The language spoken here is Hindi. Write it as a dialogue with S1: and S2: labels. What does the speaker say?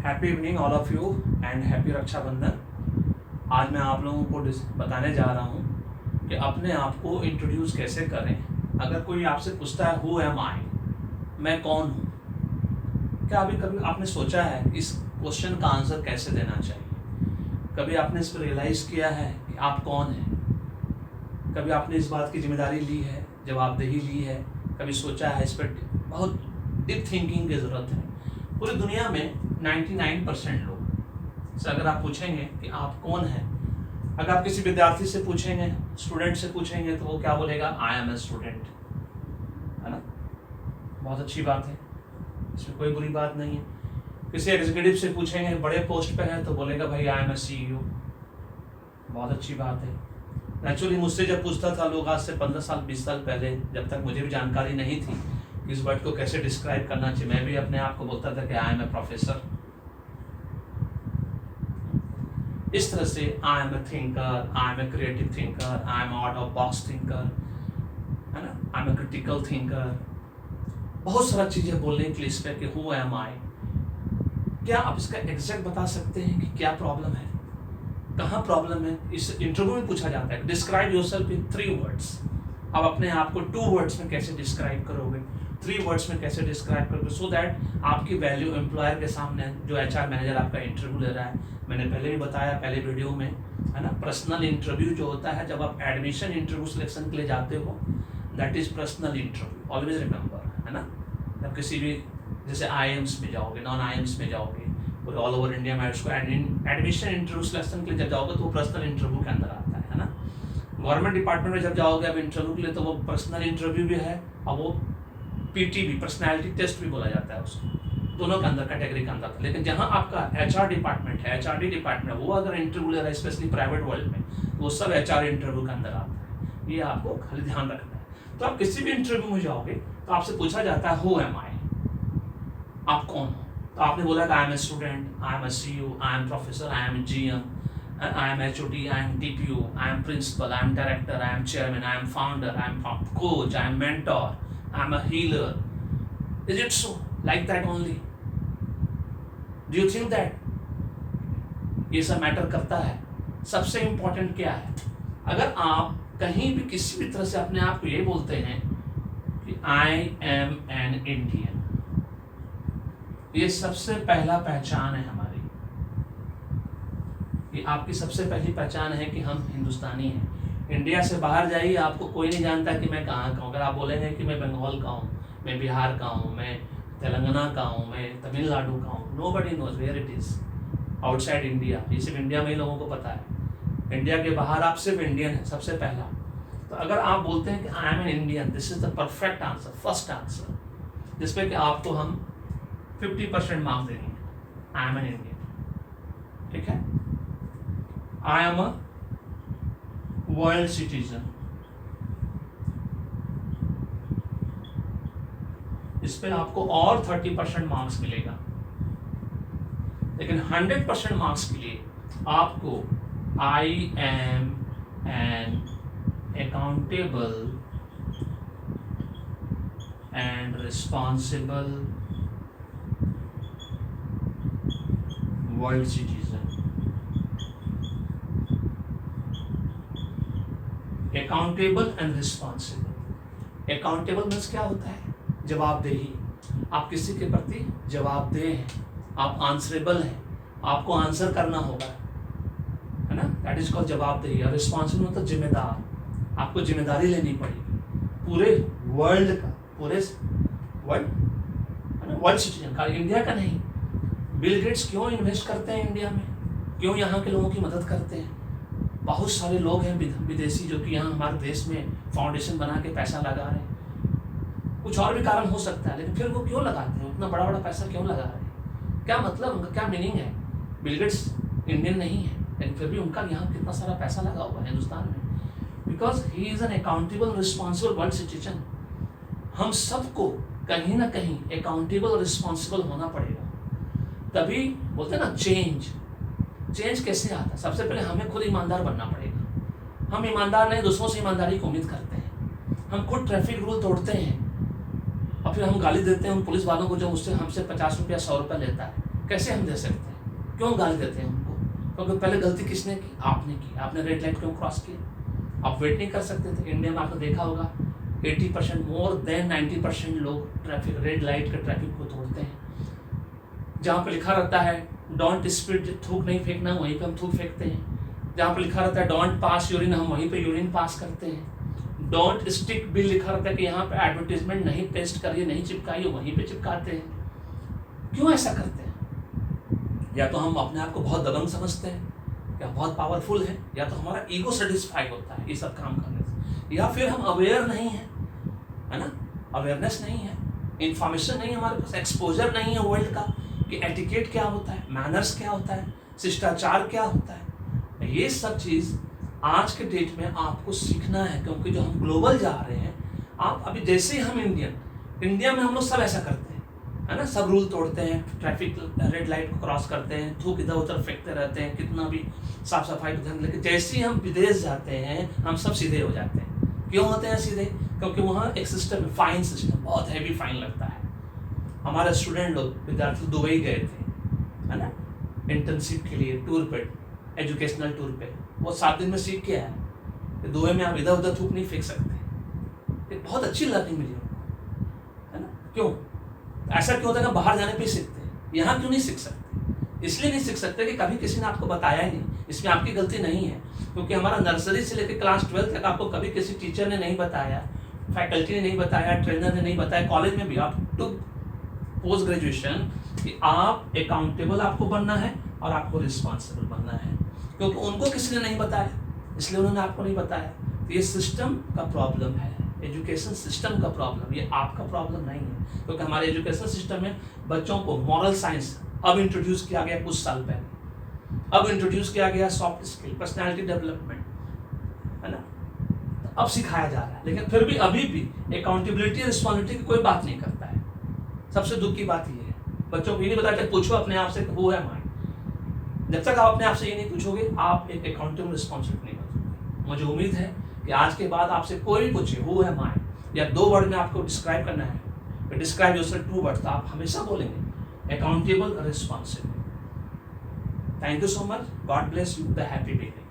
S1: Happy evening all of you and happy Rakshabandhan. आज मैं आप लोगों को बताने जा रहा हूँ कि अपने आप को इंट्रोड्यूस कैसे करें। अगर कोई आपसे पूछता है हु एम आई, मैं कौन हूँ, क्या अभी कभी आपने सोचा है इस क्वेश्चन का आंसर कैसे देना चाहिए? कभी आपने इस पर रियलाइज़ किया है कि आप कौन हैं? कभी आपने इस बात की जिम्मेदारी ली है, जवाबदेही ली है? कभी सोचा है इस पर? बहुत डीप थिंकिंग की ज़रूरत है। पूरी दुनिया में 99% लोग से अगर आप पूछेंगे कि आप कौन हैं, अगर आप किसी विद्यार्थी से पूछेंगे, स्टूडेंट से पूछेंगे, तो वो क्या बोलेगा? आई एम ए स्टूडेंट, है ना? बहुत अच्छी बात है, इसमें कोई बुरी बात नहीं है। किसी एग्जीक्यूटिव से पूछेंगे, बड़े पोस्ट पे है, तो बोलेगा भाई आई एम ए CEO, बहुत अच्छी बात है। एक्चुअली मुझसे जब पूछता था लोग आज से 15 साल 20 साल पहले, जब तक मुझे भी जानकारी नहीं थी इस वर्ड को कैसे डिस्क्राइब करना चाहिए, मैं भी अपने आप को बोलता था कि आई एम ए प्रोफेसर। इस तरह से I am a thinker, I am a creative thinker, I am out of box thinker, है ना, I am a critical thinker, बहुत सारा चीजें बोलने के लिए इस पर कि हु एम आई। क्या आप इसका एग्जैक्ट बता सकते हैं कि क्या प्रॉब्लम है, कहाँ प्रॉब्लम है? इस इंटरव्यू में पूछा जाता है डिस्क्राइब योरसेल्फ इन 3 वर्ड्स। आप अपने आप को 2 वर्ड्स में कैसे डिस्क्राइब करोगे, 3 वर्ड्स में कैसे डिस्क्राइब करोगे, सो दैट आपकी वैल्यू एम्प्लॉयर के सामने, जो HR मैनेजर आपका इंटरव्यू ले रहा है, मैंने पहले भी बताया पहले वीडियो में, है ना, पर्सनल इंटरव्यू जो होता है जब आप एडमिशन इंटरव्यू सिलेक्शन के लिए जाते हो, that is personal interview, always remember, है ना। जब किसी भी जैसे IIMs में जाओगे, नॉन IIMs में जाओगे, पूरे ऑल ओवर इंडिया में उसको एडमिशन इंटरव्यू सिलेक्शन के लिए जब जाओगे तो वो पर्सनल इंटरव्यू के अंदर आता है ना। गवर्नमेंट डिपार्टमेंट में जब जाओगे अब इंटरव्यू के लिए तो वो पर्सनल इंटरव्यू भी है और वो PT भी, पर्सनैलिटी टेस्ट भी बोला जाता है उसको, दोनों के अंदर कैटेगरी के अंदर था। लेकिन जहाँ आपका HR डिपार्टमेंट है, HRD डिपार्टमेंट, वो अगर इंटरव्यू ले रहा है स्पेशली प्राइवेट वर्ल्ड में, तो वो सब HR इंटरव्यू के अंदर आता है। ये आपको खाली ध्यान रखना है। तो आप किसी भी इंटरव्यू में जाओगे तो आपसे पूछा जाता है हु एम आई, आप कौन हो? तो आपने बोला कि I am a student, I am a CEO, I am professor, I am GM, I am HOD, I am DPO, I am principal, I am director, I am chairman, I am founder, I am coach, I am mentor, I am a healer. Is it so? Like that only? Do you think that ये सब मैटर करता है? सबसे इंपॉर्टेंट क्या है? अगर आप कहीं भी किसी भी तरह से अपने आप को ये बोलते हैं कि आई एम एन इंडियन, ये सबसे पहला पहचान है हमारी, ये आपकी सबसे पहली पहचान है कि हम हिंदुस्तानी हैं। इंडिया से बाहर जाइए, आपको कोई नहीं जानता कि मैं कहाँ का हूँ। अगर आप बोलेंगे कि मैं बंगाल का हूँ, मैं बिहार का हूँ, मैं तेलंगाना का हूँ, मैं तमिलनाडु का हूँ, nobody knows where it is outside India. ये सिर्फ इंडिया में ही लोगों को पता है। इंडिया के बाहर आप सिर्फ इंडियन हैं सबसे पहला। तो अगर आप बोलते हैं कि I am an Indian, this is the perfect answer, first answer, जिसपे कि आपको हम 50% मार्क्स देंगे। आई एम एन इंडियन, ठीक है। आई एम अ वर्ल्ड सिटीजन, इस पे आपको और 30% मार्क्स मिलेगा। लेकिन 100% मार्क्स के लिए आपको I am an accountable and responsible world citizen, accountable and responsible. Accountable means क्या होता है? जवाबदेही। आप किसी के प्रति जवाबदेह हैं, आप आंसरेबल हैं, आपको आंसर करना होगा, है ना, दैट इज कॉल्ड जवाबदेही। और रिस्पॉन्सिबल मतलब जिम्मेदार, आपको जिम्मेदारी लेनी पड़ेगी पूरे वर्ल्ड का, पूरे वर्ल्ड, है ना, वर्ल्ड सिटीजन का, इंडिया का नहीं। बिल गेट्स क्यों इन्वेस्ट करते हैं इंडिया में, क्यों यहाँ के लोगों की मदद करते हैं? बहुत सारे लोग हैं विदेशी जो कि यहाँ हमारे देश में फाउंडेशन बना के पैसा लगा रहे हैं। कुछ और भी कारण हो सकता है, लेकिन फिर वो क्यों लगाते हैं, उतना बड़ा बड़ा पैसा क्यों लगा रहे हैं? क्या मतलब, उनका क्या मीनिंग है? बिल गेट्स इंडियन नहीं है, लेकिन फिर भी उनका यहाँ कितना सारा पैसा लगा हुआ है हिंदुस्तान में, because he is an accountable responsible world citizen. हम सबको कहीं ना कहीं अकाउंटेबल और रिस्पॉन्सिबल होना पड़ेगा, तभी बोलते हैं ना चेंज। चेंज कैसे आता है? सबसे पहले हमें खुद ईमानदार बनना पड़ेगा। हम ईमानदार नहीं, दूसरों से ईमानदारी की उम्मीद करते हैं। हम खुद ट्रैफिक रूल तोड़ते हैं और फिर हम गाली देते हैं उन पुलिस वालों को जो उससे हमसे 50 रुपया 100 रुपया लेता है। कैसे हम दे सकते हैं? क्यों गाली देते हैं उनको? क्योंकि पहले गलती किसने की? आपने की। आपने रेड लाइट क्यों क्रॉस किया? आप वेट नहीं कर सकते थे? इंडिया में आपने देखा होगा 80% मोर देन 90% लोग ट्रैफिक रेड लाइट के ट्रैफिक को तोड़ते हैं। जहाँ पे लिखा रहता है डोंट स्पिट, थूक नहीं फेंकना, वहीं पे हम थूक फेंकते हैं। जहाँ पे लिखा रहता है डोंट पास यूरिन, हम वहीं पे यूरिन पास करते हैं। डोंट स्टिक बिल लिखा रहता है कि यहाँ पे एडवर्टीजमेंट नहीं पेस्ट करिए, नहीं चिपकाइए, वहीं पे चिपकाते हैं। क्यों ऐसा करते हैं? या तो हम अपने आप को बहुत दबंग समझते हैं, या बहुत पावरफुल है, या तो हमारा ईगो सेटिस्फाई होता है ये सब काम करने से, या फिर हम अवेयर नहीं है, है ना? अवेयरनेस नहीं है, इंफॉर्मेशन नहीं है हमारे पास, एक्सपोजर नहीं है वर्ल्ड का कि एटिकेट क्या होता है, मैनर्स क्या होता है, शिष्टाचार क्या होता है। ये सब चीज़ आज के डेट में आपको सीखना है, क्योंकि जो हम ग्लोबल जा रहे हैं, आप अभी जैसे हम इंडिया में हम लोग सब ऐसा करते हैं, है ना? सब रूल तोड़ते हैं, ट्रैफिक रेड लाइट को क्रॉस करते हैं, थूक इधर उधर फेंकते रहते हैं, कितना भी साफ सफाई का ध्यान, लेकिन जैसे ही हम विदेश जाते हैं हम सब सीधे हो जाते हैं। क्यों होते हैं सीधे? क्योंकि वहाँ एक सिस्टम है, फाइन सिस्टम, बहुत हैवी फाइन लगता है। हमारे स्टूडेंट लोग, विद्यार्थी दुबई गए थे, है ना, इंटर्नशिप के लिए, टूर पे, एजुकेशनल टूर पे। वो 7 दिन में सीख के आए कि दुबई में आप इधर उधर थूक नहीं फेंक सकते। एक बहुत अच्छी लर्निंग मिली उनको, है ना? क्यों ऐसा क्यों होता है? बाहर जाने पे सीखते हैं, यहाँ क्यों नहीं सीख सकते? इसलिए नहीं सीख सकते कि कभी किसी ने आपको बताया ही नहीं। इसमें आपकी गलती नहीं है, क्योंकि हमारा नर्सरी से लेकर क्लास 12 तक आपको कभी किसी टीचर ने नहीं बताया, फैकल्टी ने नहीं बताया, ट्रेनर ने नहीं बताया, कॉलेज में भी आप टू पोस्ट ग्रेजुएशन कि आप अकाउंटेबल आपको बनना है और आपको रिस्पॉन्सिबल बनना है, क्योंकि उनको किसी ने नहीं बताया, इसलिए उन्होंने आपको नहीं बताया। तो ये सिस्टम का प्रॉब्लम है, एजुकेशन सिस्टम का प्रॉब्लम, ये आपका प्रॉब्लम नहीं है। क्योंकि हमारे एजुकेशन सिस्टम में बच्चों को मॉरल साइंस अब इंट्रोड्यूस किया गया कुछ साल पहले, अब इंट्रोड्यूस किया गया सॉफ्ट स्किल, पर्सनैलिटी डेवलपमेंट, है ना? अब सिखाया जा रहा है, लेकिन फिर भी अभी भी अकाउंटेबिलिटी रिस्पॉन्सिबिलिटी की कोई बात नहीं करता है। सबसे दुख की बात ये है, बच्चों को ये नहीं बताया, पूछो अपने आप से हु एम आई। जब तक आप अपने आप से ये नहीं पूछोगे, आप एक अकाउंटेबल रिस्पॉन्सिबिलिटी नहीं बनोगे। मुझे उम्मीद है कि आज के बाद आपसे कोई भी पूछे हु एम आई, या 2 वर्ड में आपको डिस्क्राइब करना है, डिस्क्राइब योरसेल्फ 2 वर्ड्स, तो आप हमेशा बोलेंगे accountable, responsible. Thank you so much, God bless you, the happy beginning.